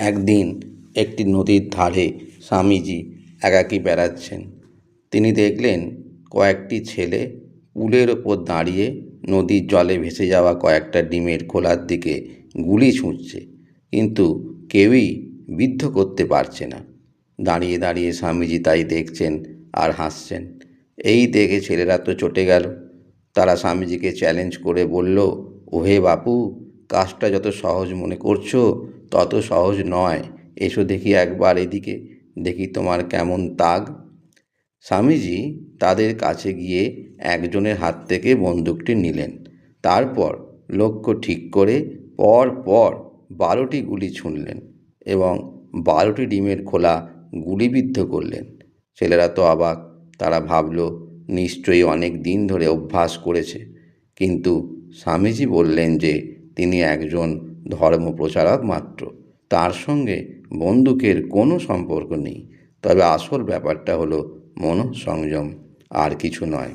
একদিন একটি নদীর ধারে স্বামীজি একাকী বেড়াচ্ছেন। তিনি দেখলেন কয়েকটি ছেলে পুলের ওপর দাঁড়িয়ে নদীর জলে ভেসে যাওয়া কয়েকটা ডিমের খোলার দিকে গুলি ছুঁড়ছে, কিন্তু কেউই বিদ্ধ করতে পারছে না। দাঁড়িয়ে দাঁড়িয়ে স্বামীজি তাই দেখছেন আর হাসছেন। এই দেখে ছেলেরা তো চটে গেল। তারা স্বামীজিকে চ্যালেঞ্জ করে বলল, ওহে বাপু, কাজটা যত সহজ মনে করছো তত সহজ নয়। এসো দেখি একবার এদিকে, দেখি তোমার কেমন তাগ। স্বামীজি তাদের কাছে গিয়ে একজনের হাত থেকে বন্দুকটি নিলেন। তারপর লক্ষ্য ঠিক করে পর পর 12টি গুলি ছুঁড়লেন এবং 12টি ডিমের খোলা গুলিবিদ্ধ করলেন। ছেলেরা তো অবাক। তারা ভাবল নিশ্চয়ই অনেক দিন ধরে অভ্যাস করেছে। কিন্তু স্বামীজি বললেন যে তিনি একজন ধর্মপ্রচারক মাত্র, তার সঙ্গে বন্দুকের কোনো সম্পর্ক নেই। তবে আসল ব্যাপারটা হলো মনঃসংযম, আর কিছু নয়।